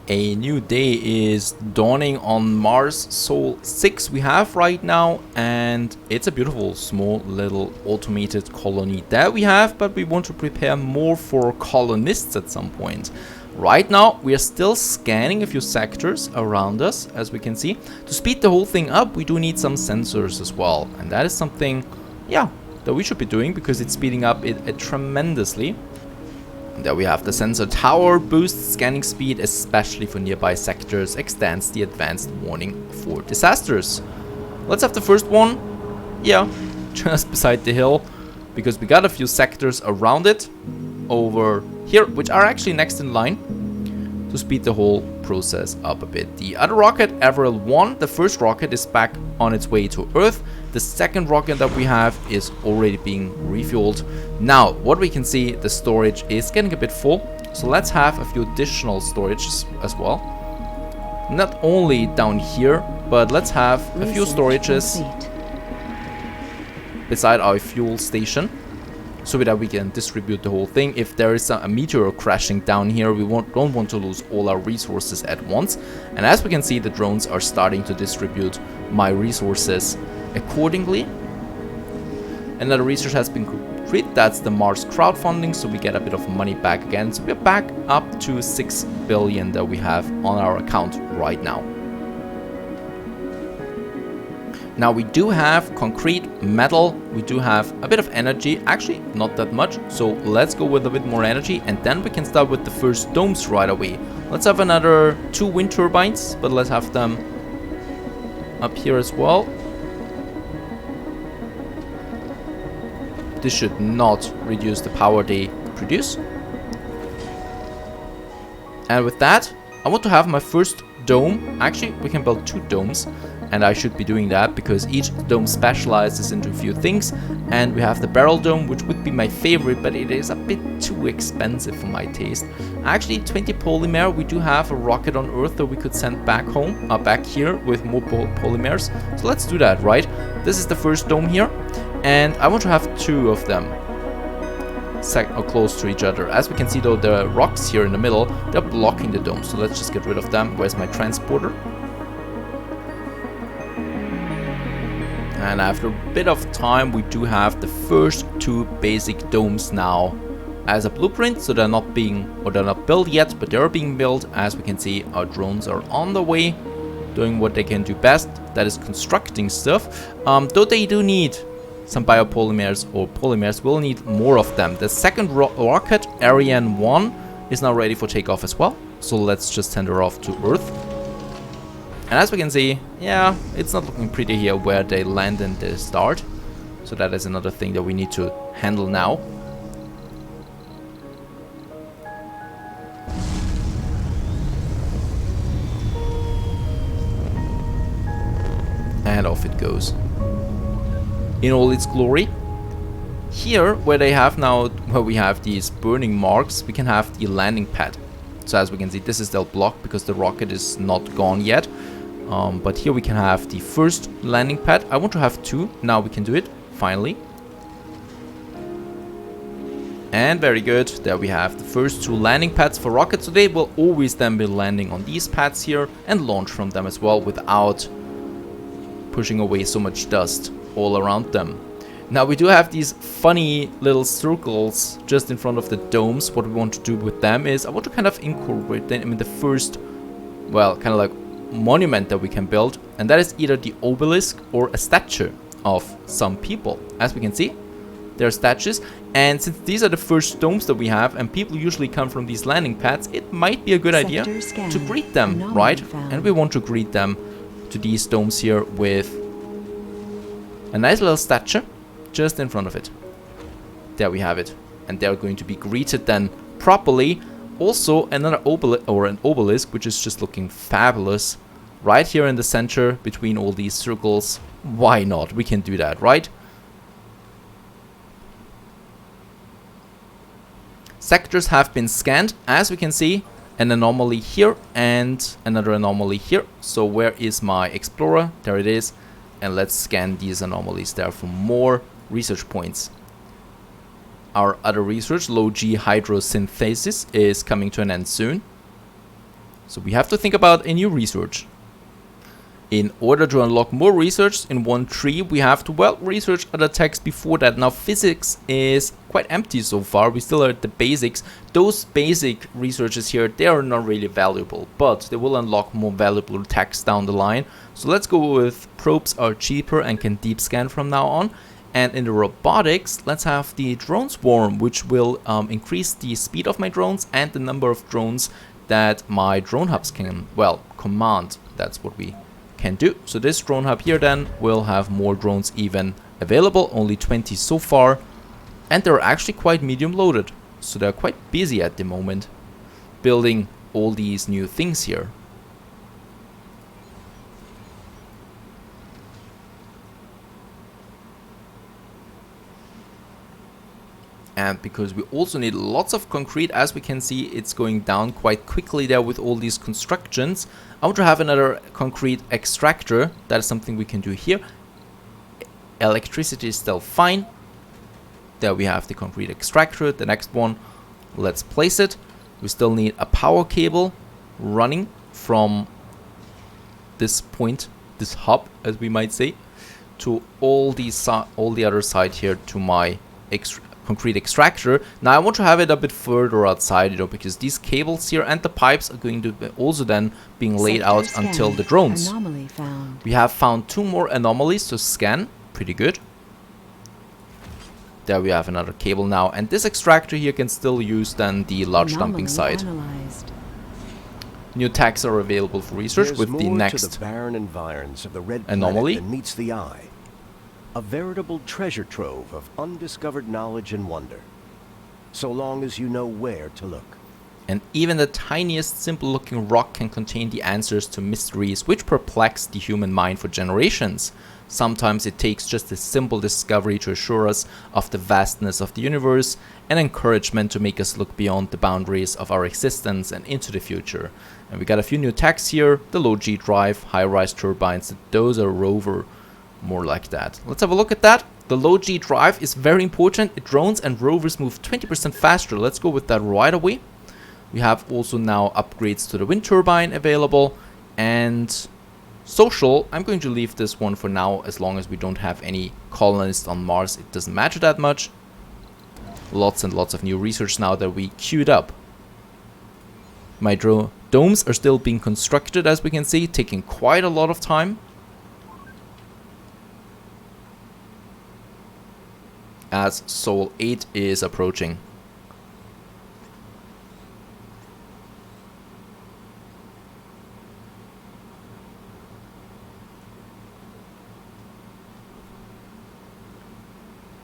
A new day is dawning on Mars Sol 6 we have right now, and it's a beautiful small little automated colony that we have, but we want to prepare more for colonists at some point. Right now we are still scanning a few sectors around us, as we can see. To speed the whole thing up, we do need some sensors as well, and that is something, yeah, that we should be doing because it's speeding up it tremendously. There we have the sensor tower, boosts scanning speed, especially for nearby sectors, extends the advanced warning for disasters. Let's have the first one, yeah, just beside the hill, because we got a few sectors around it over here, which are actually next in line, to speed the whole process up a bit. The other rocket, Avril 1, the first rocket is back on its way to Earth. The second rocket that we have is already being refueled. Now, what we can see, the storage is getting a bit full, so let's have a few additional storages as well. Not only down here, but let's have a few storages beside our fuel station, so that we can distribute the whole thing. If there is a meteor crashing down here, we don't want to lose all our resources at once. And as we can see, the drones are starting to distribute my resources accordingly. Another research has been complete, that's the Mars crowdfunding, so we get a bit of money back again. So we're back up to 6 billion that we have on our account right now. Now we do have concrete, metal, we do have a bit of energy, actually not that much, so let's go with a bit more energy and then we can start with the first domes right away. Let's have another 2 wind turbines, but let's have them up here as well. This should not reduce the power they produce. And with that, I want to have my first dome. Actually, we can build 2 domes, and I should be doing that because each dome specializes into a few things. And we have the barrel dome, which would be my favorite, but it is a bit too expensive for my taste. Actually, 20 polymer, we do have a rocket on Earth that we could send back home, back here with more polymers. So let's do that, right? This is the first dome here, and I want to have 2 of them close to each other. As we can see though, the rocks here in the middle, they're blocking the dome, so let's just get rid of them. Where's my transporter? And after a bit of time, we do have the first 2 basic domes now as a blueprint. So they're not built yet, but they're being built. As we can see, our drones are on the way, doing what they can do best, that is constructing stuff. Though they do need some biopolymers, or polymers, we'll need more of them. The second rocket, Ariane 1, is now ready for takeoff as well. So let's just send her off to Earth. And as we can see, yeah, it's not looking pretty here where they land and they start. So that is another thing that we need to handle now. And off it goes in all its glory. Here, where we have these burning marks, we can have the landing pad. So as we can see, this is still blocked because the rocket is not gone yet. But here we can have the first landing pad. I want to have 2. Now we can do it, finally. And very good. There we have the first 2 landing pads for rockets. So they will always then be landing on these pads here and launch from them as well without pushing away so much dust all around them. Now we do have these funny little circles just in front of the domes. What we want to do with them is I want to kind of incorporate them in the first, well, kind of like monument that we can build, and that is either the obelisk or a statue of some people. As we can see, there are statues, and since these are the first domes that we have and people usually come from these landing pads, it might be a good idea to greet them, right? And we want to greet them to these domes here with a nice little statue just in front of it. There we have it, and they're going to be greeted then properly. Also another obelisk, which is just looking fabulous right here in the center between all these circles. Why not? We can do that, right? Sectors have been scanned. As we can see, an anomaly here and another anomaly here. So where is my explorer? There it is. And let's scan these anomalies there for more research points. our other research, low G hydrosynthesis, is coming to an end soon. So we have to think about a new research. In order to unlock more research in one tree, we have to, well, research other techs before that. Now, physics is quite empty so far. We still are at the basics. Those basic researches here, they are not really valuable, but they will unlock more valuable techs down the line. So let's go with probes are cheaper and can deep scan from now on. And in the robotics, let's have the drone swarm, which will increase the speed of my drones and the number of drones that my drone hubs can, well, command. That's what we can do. So this drone hub here then will have more drones even available, only 20 so far, and they're actually quite medium loaded, so they're quite busy at the moment building all these new things here. And because we also need lots of concrete, as we can see, it's going down quite quickly there with all these constructions. I want to have another concrete extractor. That is something we can do here. Electricity is still fine. There we have the concrete extractor. The next one, let's place it. We still need a power cable running from this point, this hub, as we might say, to all the other side here to my concrete extractor. Now I want to have it a bit further outside, you know, because these cables here and the pipes are going to be also then being laid out until the drones. Anomaly found. We have found 2 more anomalies to scan. Pretty good. There we have another cable now, and this extractor here can still use then the large dumping site. Analyzed. New tags are available for research. There's with the more next to the barren environs of the red anomaly planet than meets the eye. A veritable treasure trove of undiscovered knowledge and wonder, so long as you know where to look. And even the tiniest simple looking rock can contain the answers to mysteries which perplex the human mind for generations. Sometimes it takes just a simple discovery to assure us of the vastness of the universe, and encouragement to make us look beyond the boundaries of our existence and into the future. And we got a few new techs here, the low G drive, high-rise turbines, those are rover, more like that. Let's have a look at that. The low G drive is very important. Drones and rovers move 20% faster. Let's go with that right away. We have also now upgrades to the wind turbine available, and social, I'm going to leave this one for now, as long as we don't have any colonists on Mars. It doesn't matter that much. Lots and lots of new research now that we queued up. My domes are still being constructed, as we can see, taking quite a lot of time. As Sol 8 is approaching.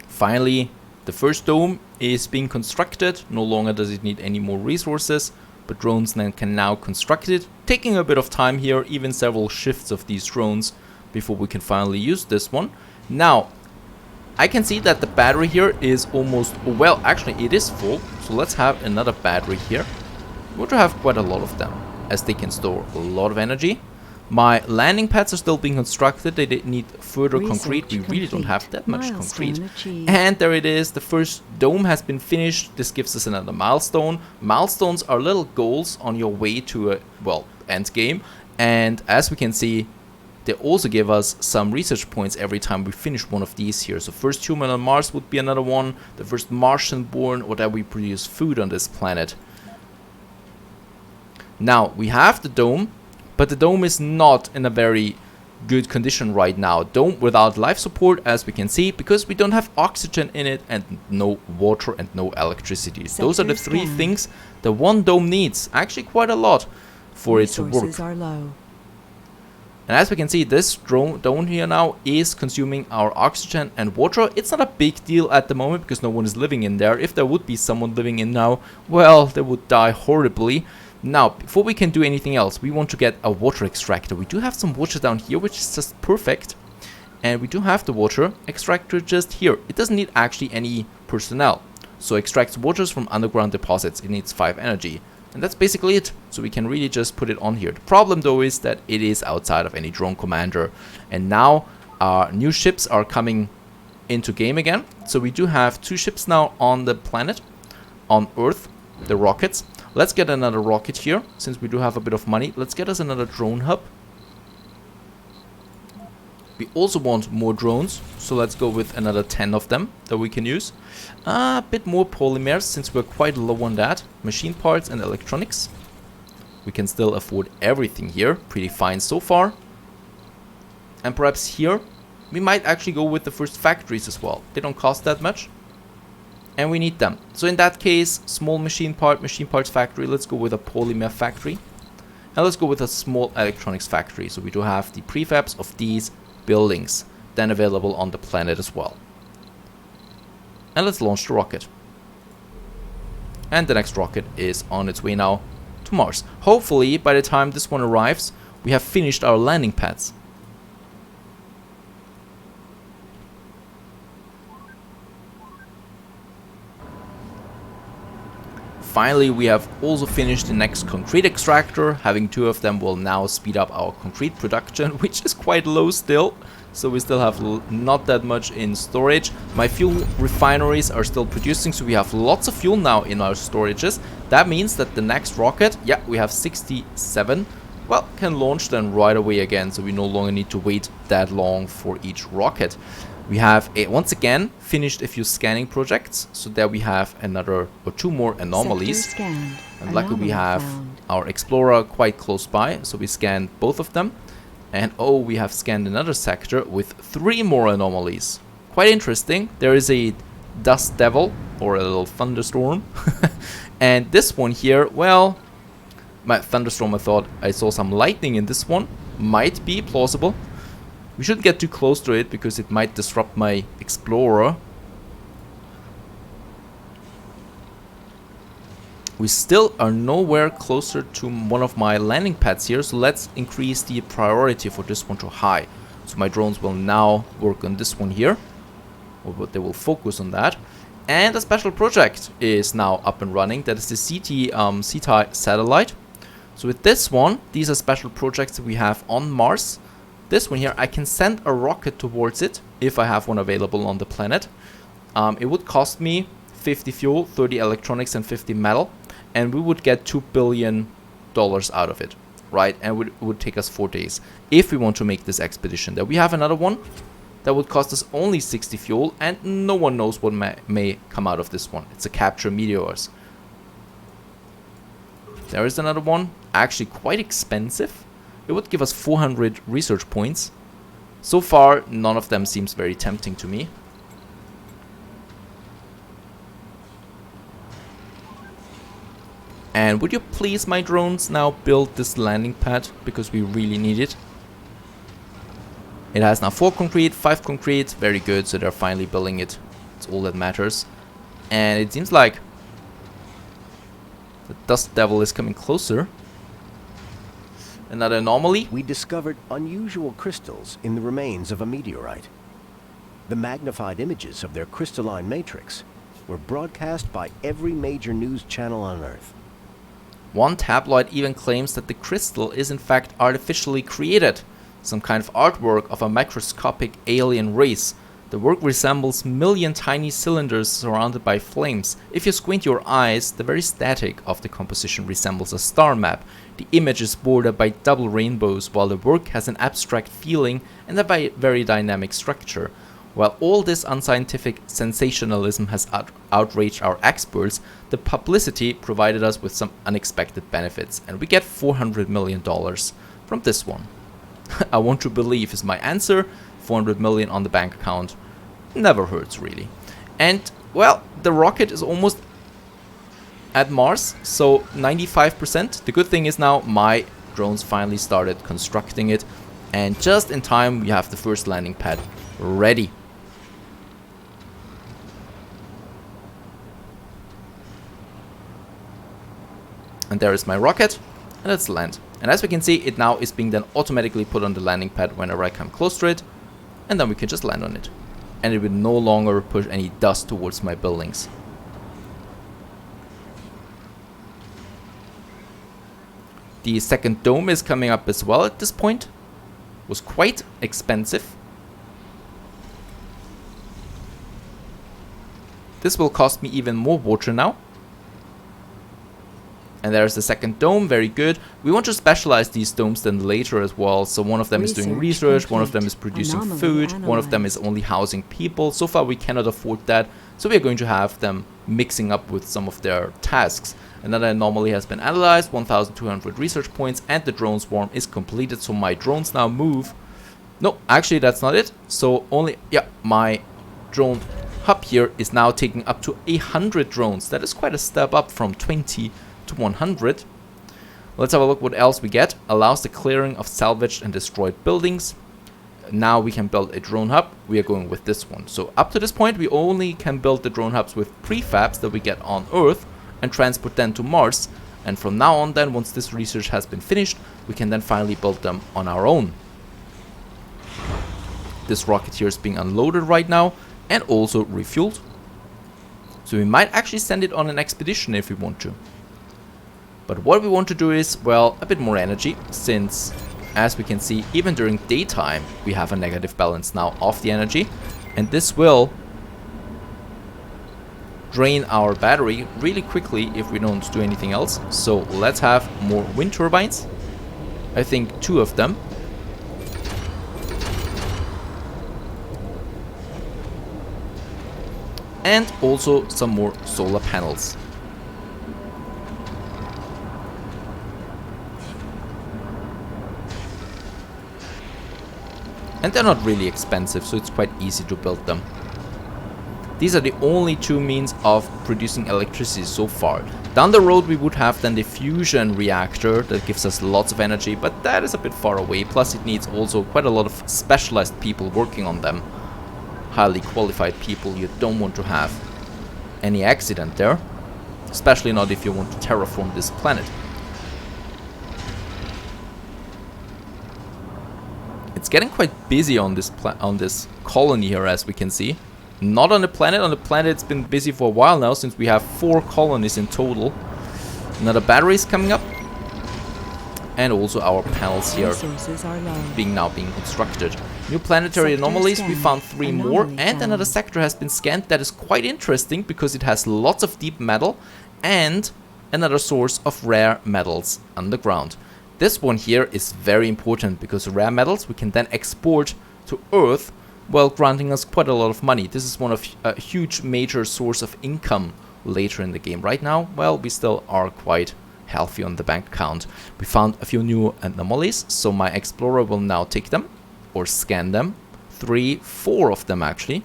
Finally, the first dome is being constructed. No longer does it need any more resources, but drones then can now construct it, taking a bit of time here, even several shifts of these drones before we can finally use this one. Now, I can see that the battery here is almost, well, actually it is full, so let's have another battery here. We want to have quite a lot of them, as they can store a lot of energy. My landing pads are still being constructed. They need further concrete. We really don't have that much concrete. And there it is. The first dome has been finished. This gives us another milestone. Milestones are little goals on your way to a, well, end game. And as we can see, they also give us some research points every time we finish one of these here. So first human on Mars would be another one. The first Martian born, or that we produce food on this planet. Now, we have the dome. But the dome is not in a very good condition right now. Dome without life support, as we can see, because we don't have oxygen in it and no water and no electricity. Those are the 3 things that one dome needs. Actually quite a lot for it to work. Resources are low. And as we can see, this dome here now is consuming our oxygen and water. It's not a big deal at the moment because no one is living in there. If there would be someone living in now, well, they would die horribly. Now, before we can do anything else, we want to get a water extractor. We do have some water down here, which is just perfect. And we do have the water extractor just here. It doesn't need actually any personnel. So extracts waters from underground deposits. It needs 5 energy. And that's basically it. So we can really just put it on here. The problem though is that it is outside of any drone commander. And now our new ships are coming into game again. So we do have 2 ships now on the planet, on Earth, the rockets. Let's get another rocket here, since we do have a bit of money. Let's get us another drone hub. We also want more drones, so let's go with another 10 of them that we can use. A bit more polymers, since we're quite low on that. Machine parts and electronics. We can still afford everything here, pretty fine so far. And perhaps here, we might actually go with the first factories as well. They don't cost that much. And we need them. So in that case, small machine parts factory. Let's go with a polymer factory. And let's go with a small electronics factory. So we do have the prefabs of these buildings then available on the planet as well. And let's launch the rocket. And the next rocket is on its way now to Mars. Hopefully, by the time this one arrives, we have finished our landing pads. Finally, we have also finished the next concrete extractor. Having 2 of them will now speed up our concrete production, which is quite low still. So we still have not that much in storage. My fuel refineries are still producing, so we have lots of fuel now in our storages. That means that the next rocket, yeah, we have 67, well, can launch then right away again. So we no longer need to wait that long for each rocket. We have once again finished a few scanning projects, so there we have another or 2 more anomalies. And luckily we have our explorer quite close by, so we scanned both of them. And oh, we have scanned another sector with 3 more anomalies. Quite interesting. There is a dust devil or a little thunderstorm. And this one here, well, my thunderstorm, I thought I saw some lightning in this one. Might be plausible. We shouldn't get too close to it because it might disrupt my explorer. We still are nowhere closer to one of my landing pads here, so let's increase the priority for this one to high. So my drones will now work on this one here, or they will focus on that. And a special project is now up and running. That is the SciFi satellite. So with this one, these are special projects that we have on Mars. This one here, I can send a rocket towards it if I have one available on the planet. It would cost me 50 fuel, 30 electronics and 50 metal, and we would get $2 billion out of it, right? And it would take us 4 days if we want to make this expedition. There we have another one that would cost us only 60 fuel, and no one knows what may come out of this one. It's a capture meteors. There is another one, actually quite expensive. It would give us 400 research points. So far, none of them seems very tempting to me. And would you please, my drones, now build this landing pad, because we really need it. It has now 4 concrete, 5 concrete, very good, so they're finally building it. It's all that matters. And it seems like the dust devil is coming closer. Another anomaly. We discovered unusual crystals in the remains of a meteorite. The magnified images of their crystalline matrix were broadcast by every major news channel on Earth. One tabloid even claims that the crystal is in fact artificially created, some kind of artwork of a microscopic alien race. The work resembles million tiny cylinders surrounded by flames. If you squint your eyes, the very static of the composition resembles a star map. The image is bordered by double rainbows, while the work has an abstract feeling and a very dynamic structure. While all this unscientific sensationalism has outraged our experts, the publicity provided us with some unexpected benefits, and we get $400 million from this one. I want to believe is my answer. 400 million on the bank account never hurts, really. And well, the rocket is almost at Mars, so 95%. The good thing is now my drones finally started constructing it, and just in time we have the first landing pad ready. And there is my rocket, and let's land. And as we can see, it now is being then automatically put on the landing pad whenever I come close to it, and then we can just land on it. And it will no longer push any dust towards my buildings. The second dome is coming up as well at this point. It was quite expensive. This will cost me even more water now. And there's the second dome, very good. We want to specialize these domes then later as well. So one of them is doing research, one of them is producing food, one of them is only housing people. So far we cannot afford that, so we're going to have them mixing up with some of their tasks. Another anomaly has been analyzed, 1,200 research points, and the drone swarm is completed. So my drones now move. No, actually that's not it. So only, yeah, my drone hub here is now taking up to 100 drones. That is quite a step up from 20 to 100. Let's have a look what else we get. Allows the clearing of salvaged and destroyed buildings. Now we can build a drone hub. We are going with this one. So up to this point we only can build the drone hubs with prefabs that we get on Earth and transport them to Mars. And from now on then, once this research has been finished, we can then finally build them on our own. This rocket here is being unloaded right now and also refueled. So we might actually send it on an expedition if we want to. But what we want to do is, well, a bit more energy, since, as we can see, even during daytime, we have a negative balance now of the energy. And this will drain our battery really quickly if we don't do anything else. So let's have more wind turbines. I think 2 of them. And also some more solar panels. And they're not really expensive, so it's quite easy to build them. These are the only 2 means of producing electricity so far. Down the road we would have then the fusion reactor that gives us lots of energy, but that is a bit far away. Plus it needs also quite a lot of specialized people working on them. Highly qualified people. You don't want to have any accident there. Especially not if you want to terraform this planet. It's getting quite busy on this colony here, as we can see. Not on the planet. On the planet it's been busy for a while now, since we have 4 colonies in total. Another battery is coming up. And also our panels here being constructed. New planetary anomalies, we found 3 more. And another sector has been scanned that is quite interesting, because it has lots of deep metal and another source of rare metals underground. This one here is very important, because rare metals we can then export to Earth, while granting us quite a lot of money. This is one of a huge major source of income later in the game. Right now, well, we still are quite healthy on the bank account. We found a few new anomalies, so my explorer will now take them or scan them. 4 of them actually.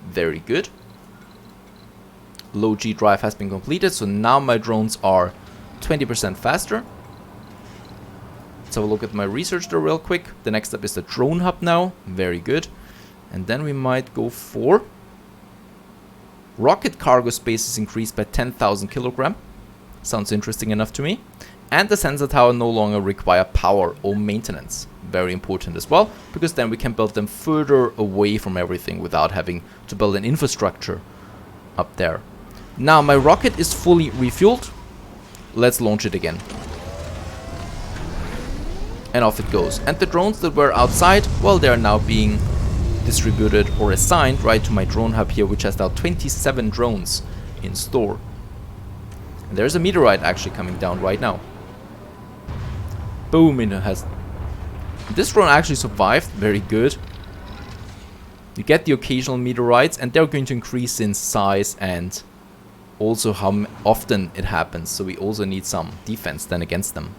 Very good. Low G drive has been completed, so now my drones are 20% faster. Let's have a look at my research there real quick. The next step is the drone hub now. Very good. And then we might go for rocket cargo space is increased by 10,000 kilogram. Sounds interesting enough to me. And the sensor tower no longer require power or maintenance. Very important as well, because then we can build them further away from everything without having to build an infrastructure up there. Now my rocket is fully refueled. Let's launch it again. And off it goes. And the drones that were outside, well, they are now being distributed or assigned right to my drone hub here, which has now 27 drones in store. And there's a meteorite actually coming down right now. Boom, and it has... This drone actually survived, very good. You get the occasional meteorites, and they're going to increase in size and also how often it happens. So we also need some defense then against them.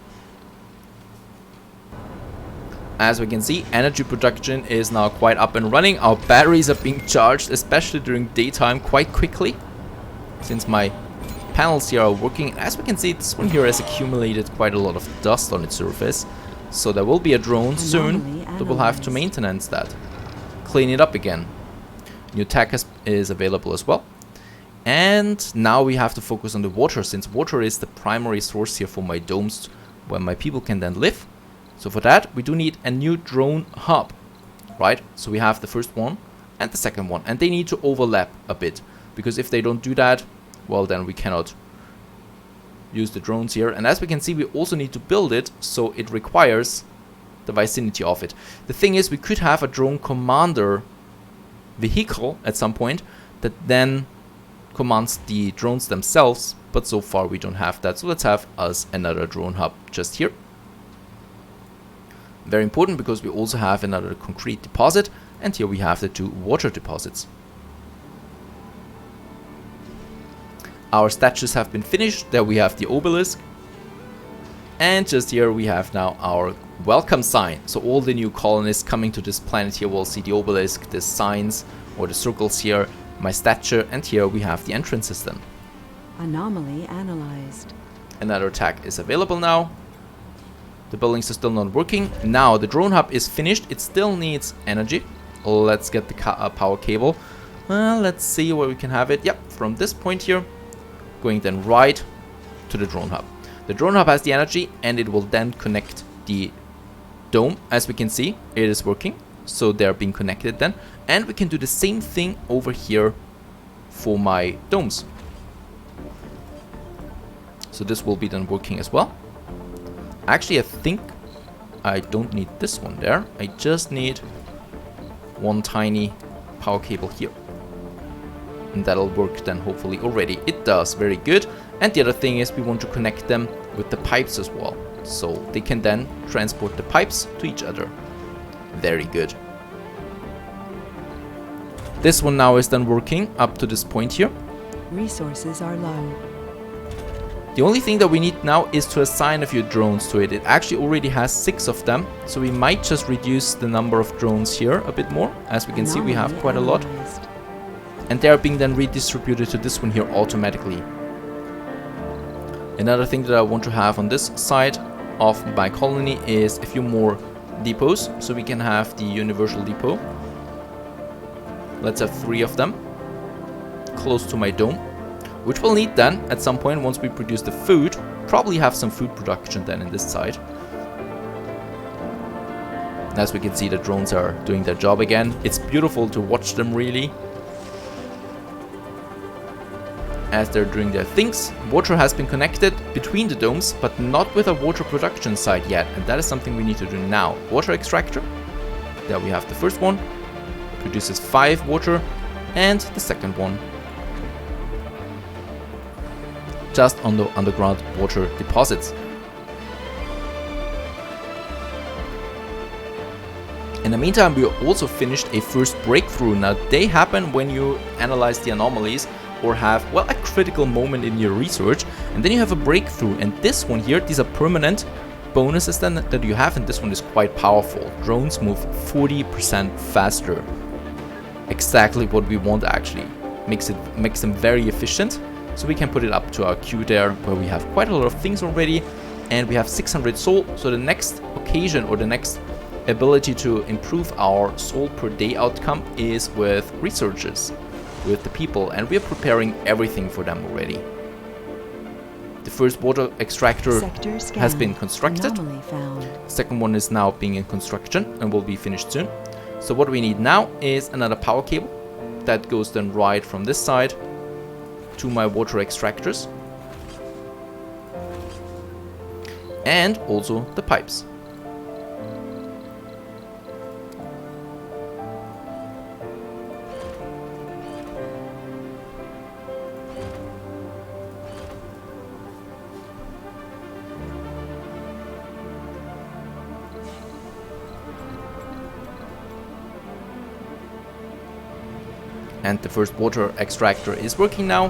As we can see, energy production is now quite up and running. Our batteries are being charged, especially during daytime, quite quickly, since my panels here are working. As we can see, this one here has accumulated quite a lot of dust on its surface. So there will be a drone soon that will have to maintenance that, clean it up again. New tech is available as well. And now we have to focus on the water, since water is the primary source here for my domes, where my people can then live. So for that, we do need a new drone hub, right? So we have the first one and the second one, and they need to overlap a bit, because if they don't do that, well, then we cannot use the drones here. And as we can see, we also need to build it, so it requires the vicinity of it. The thing is, we could have a drone commander vehicle at some point that then commands the drones themselves, but so far we don't have that. So let's have us another drone hub just here. Very important, because we also have another concrete deposit, and here we have the 2 water deposits. Our statues have been finished. There we have the obelisk, and just here we have now our welcome sign. So all the new colonists coming to this planet here will see the obelisk, the signs or the circles here, my statue, and here we have the entrance system. Anomaly analyzed. Another attack is available now. The buildings are still not working. Now the drone hub is finished. It still needs energy. Let's get the power cable. Let's see where we can have it. Yep, from this point here, going then right to the drone hub. The drone hub has the energy, and it will then connect the dome. As we can see, it is working. So they're being connected then. And we can do the same thing over here for my domes. So this will be then working as well. Actually, I think I don't need this one there. I just need one tiny power cable here. And that'll work then hopefully already. It does, very good. And the other thing is we want to connect them with the pipes as well. So they can then transport the pipes to each other. Very good. This one now is then working up to this point here. Resources are low. The only thing that we need now is to assign a few drones to it. It actually already has 6 of them, so we might just reduce the number of drones here a bit more. As we can see, we have quite a lot. And they are being then redistributed to this one here automatically. Another thing that I want to have on this side of my colony is a few more depots, so we can have the universal depot. Let's have 3 of them close to my dome, which we'll need then at some point once we produce the food. Probably have some food production then in this side. As we can see, the drones are doing their job again. It's beautiful to watch them really, as they're doing their things. Water has been connected between the domes, but not with a water production side yet, and that is something we need to do now. Water extractor. There we have the first one. Produces 5 water, and the second one just on the underground water deposits. In the meantime, we also finished a first breakthrough. Now, they happen when you analyze the anomalies or have, well, a critical moment in your research, and then you have a breakthrough. And this one here, these are permanent bonuses then that you have, and this one is quite powerful. Drones move 40% faster. Exactly what we want actually. Makes them very efficient. So we can put it up to our queue there, where we have quite a lot of things already, and we have 600 soul. So the next occasion or the next ability to improve our soul per day outcome is with researchers, with the people, and we are preparing everything for them already. The first water extractor has been constructed. Second one is now being in construction and will be finished soon. So what we need now is another power cable that goes then right from this side to my water extractors, and also the pipes. And the first water extractor is working now.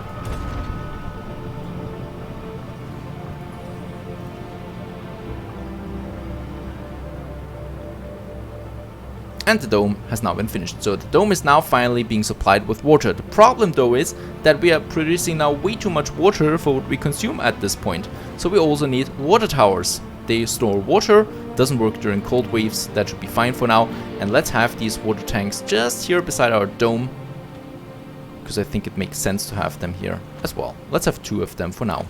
And the dome has now been finished. So the dome is now finally being supplied with water. The problem though is that we are producing now way too much water for what we consume at this point. So we also need water towers. They store water, doesn't work during cold waves, that should be fine for now. And let's have these water tanks just here beside our dome, because I think it makes sense to have them here as well. Let's have 2 of them for now.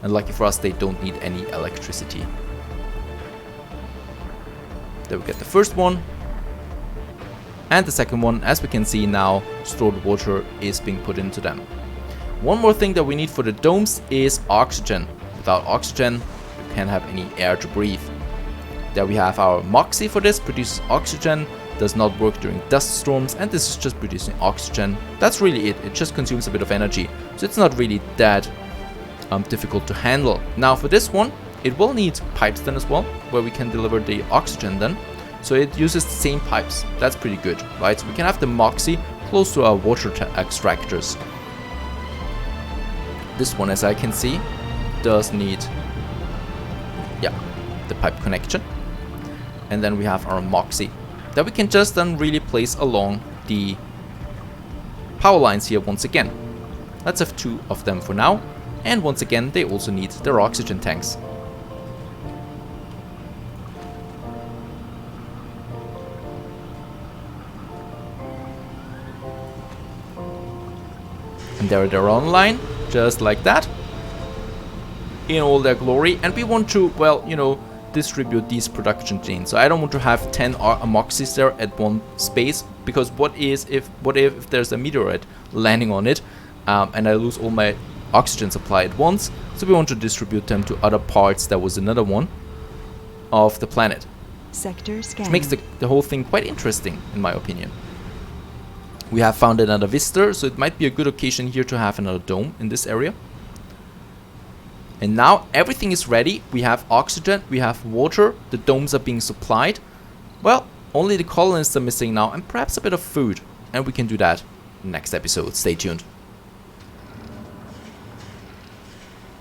And lucky for us, they don't need any electricity. There we get the first one. And the second one, as we can see now, stored water is being put into them. One more thing that we need for the domes is oxygen. Without oxygen, you can't have any air to breathe. There we have our Moxie for this, produces oxygen. does not work during dust storms, and this is just producing oxygen. That's really it. It just consumes a bit of energy, so it's not really that difficult to handle. Now for this one, it will need pipes then as well, where we can deliver the oxygen then. So it uses the same pipes. That's pretty good, right? So we can have the Moxie close to our water extractors. This one, as I can see, does need, yeah, the pipe connection. And then we have our Moxie that we can just then really place along the power lines here once again. Let's have 2 of them for now. And once again, they also need their oxygen tanks. And there they're online, just like that, in all their glory. And we want to, well, you know, distribute these production chains. So I don't want to have 10 Moxies there at one space, because what if there's a meteorite landing on it, and I lose all my oxygen supply at once? So we want to distribute them to other parts. That was another one of the planet. Sector scan. Which makes the whole thing quite interesting, in my opinion. We have found another visitor, so it might be a good occasion here to have another dome in this area. And now everything is ready. We have oxygen, we have water, the domes are being supplied. Well, only the colonists are missing now, and perhaps a bit of food. And we can do that next episode. Stay tuned.